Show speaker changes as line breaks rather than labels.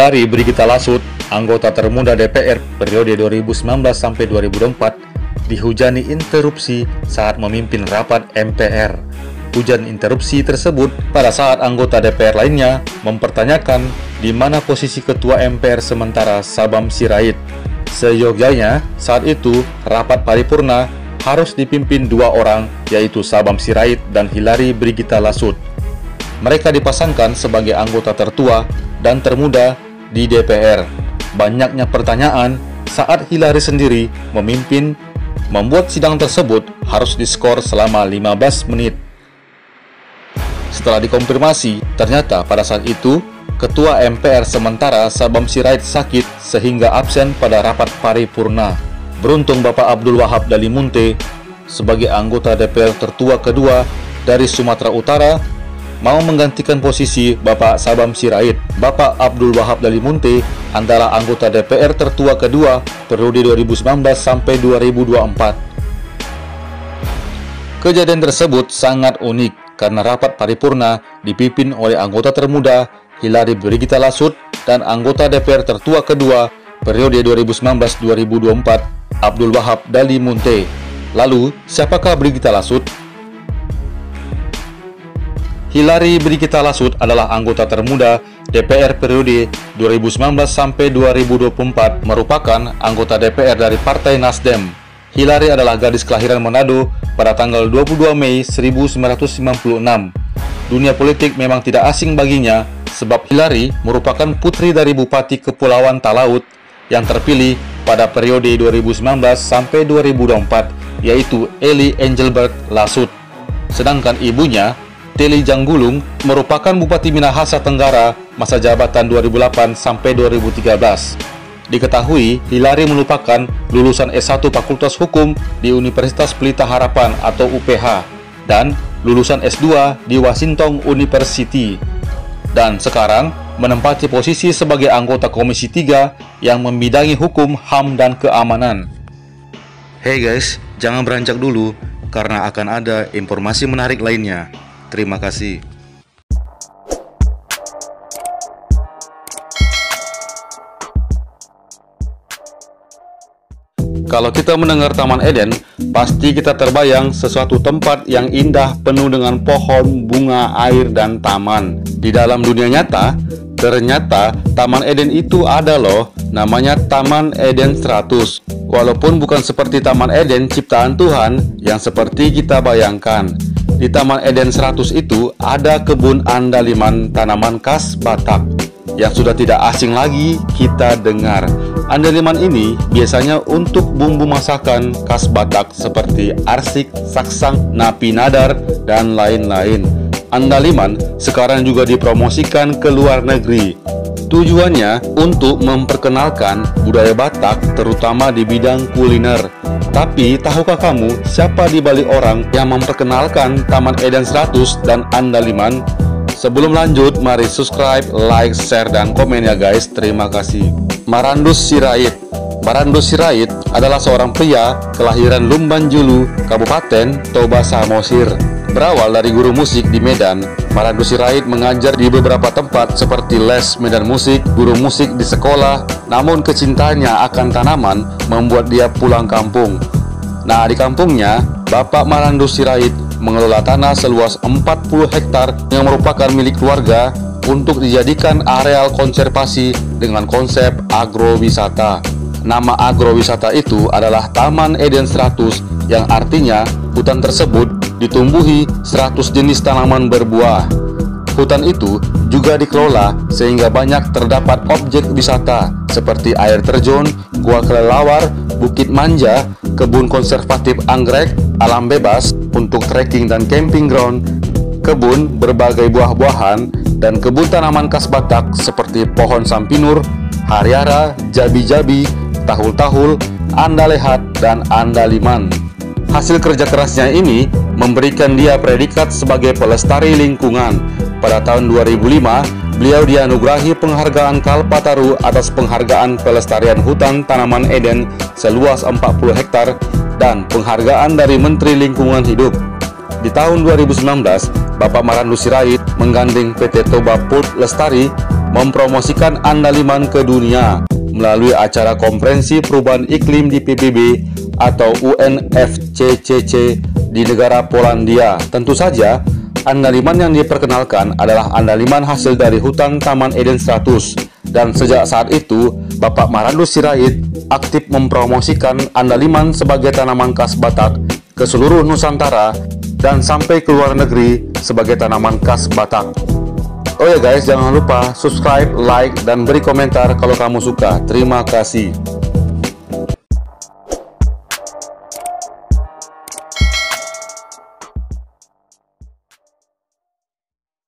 Dari Brigita Lasut, anggota termuda DPR periode 2019 sampai 2024, dihujani interupsi saat memimpin rapat MPR. Hujan interupsi tersebut pada saat anggota DPR lainnya mempertanyakan di mana posisi Ketua MPR sementara Sabam Sirait. Seyogyanya, saat itu rapat paripurna harus dipimpin dua orang, yaitu Sabam Sirait dan Hillary Brigita Lasut. Mereka dipasangkan sebagai anggota tertua dan termuda di DPR. Banyaknya pertanyaan saat Hillary sendiri memimpin membuat sidang tersebut harus diskor selama 15 menit. Setelah dikonfirmasi, ternyata pada saat itu Ketua MPR sementara Sabam Sirait sakit sehingga absen pada rapat paripurna. Beruntung Bapak Abdul Wahab Dalimunte sebagai anggota DPR tertua kedua dari Sumatera Utara mau menggantikan posisi Bapak Sabam Sirait. Bapak Abdul Wahab Dalimunte adalah anggota DPR tertua kedua periode 2019 sampai 2024. Kejadian tersebut sangat unik karena rapat paripurna dipimpin oleh anggota termuda Hillary Brigita Lasut dan anggota DPR tertua kedua periode 2019-2024 Abdul Wahab Dalimunte. Lalu, siapakah Brigita Lasut? Hillary Brigita Lasut adalah anggota termuda DPR periode 2019 sampai 2024, merupakan anggota DPR dari Partai Nasdem. Hillary adalah gadis kelahiran Manado pada tanggal 22 Mei 1996. Dunia politik memang tidak asing baginya, sebab Hillary merupakan putri dari Bupati Kepulauan Talaut yang terpilih pada periode 2019 sampai 2024, yaitu Eli Engelbert Lasut. Sedangkan ibunya, Teli Janggulung, merupakan Bupati Minahasa Tenggara masa jabatan 2008 sampai 2013. Diketahui, Hillary merupakan lulusan S1 Fakultas Hukum di Universitas Pelita Harapan atau UPH dan lulusan S2 di Washington University. Dan sekarang menempati posisi sebagai anggota Komisi 3 yang membidangi hukum, HAM, dan keamanan. Hey guys, jangan beranjak dulu karena akan ada informasi menarik lainnya. Terima kasih. Kalau kita mendengar Taman Eden, pasti kita terbayang sesuatu tempat yang indah penuh dengan pohon, bunga, air, dan taman. Di dalam dunia nyata, ternyata Taman Eden itu ada loh, namanya Taman Eden 100. Walaupun bukan seperti Taman Eden ciptaan Tuhan yang seperti kita bayangkan. Di Taman Eden 100 itu ada kebun andaliman tanaman khas Batak yang sudah tidak asing lagi kita dengar. Andaliman ini biasanya untuk bumbu masakan khas Batak seperti arsik, saksang, napi nadar, dan lain-lain. Andaliman sekarang juga dipromosikan ke luar negeri. Tujuannya untuk memperkenalkan budaya Batak terutama di bidang kuliner. Tapi tahukah kamu siapa di balik orang yang memperkenalkan Taman Eden 100 dan Andaliman? Sebelum lanjut, mari subscribe, like, share, dan komen ya guys. Terima kasih. Marandus Sirait. Marandus Sirait adalah seorang pria kelahiran Lumban Julu, Kabupaten Toba Samosir. Berawal dari guru musik di Medan, Marandus Sirait mengajar di beberapa tempat seperti les medan musik, guru musik di sekolah. Namun kecintaannya akan tanaman membuat dia pulang kampung. Nah, di kampungnya, Bapak Marandus Sirait mengelola tanah seluas 40 hektar yang merupakan milik keluarga untuk dijadikan areal konservasi dengan konsep agrowisata. Nama agrowisata itu adalah Taman Eden 100 yang artinya hutan tersebut ditumbuhi 100 jenis tanaman berbuah. Hutan itu juga dikelola sehingga banyak terdapat objek wisata seperti air terjun, gua kelelawar, bukit manja, kebun konservatif anggrek, alam bebas untuk trekking dan camping ground, kebun berbagai buah-buahan, dan kebun tanaman khas Batak seperti pohon sampinur, hariara, jabi-jabi, tahul-tahul, andalehat, dan andaliman. Hasil kerja kerasnya ini memberikan dia predikat sebagai pelestari lingkungan. Pada tahun 2005, beliau dianugerahi penghargaan Kalpataru atas penghargaan pelestarian hutan tanaman Eden seluas 40 hektar dan penghargaan dari Menteri Lingkungan Hidup. Di tahun 2019, Bapak Marandu Sirait menggandeng PT Toba Pulp Lestari mempromosikan andaliman ke dunia melalui acara Konferensi Perubahan Iklim di PBB atau UNFCCC di negara Polandia. Tentu saja, andaliman yang diperkenalkan adalah andaliman hasil dari hutan Taman Eden 100. Dan sejak saat itu, Bapak Marandu Sirait aktif mempromosikan andaliman sebagai tanaman khas Batak ke seluruh Nusantara dan sampai ke luar negeri sebagai tanaman khas Batak. Oh ya guys, jangan lupa subscribe, like, dan beri komentar kalau kamu suka. Terima kasih.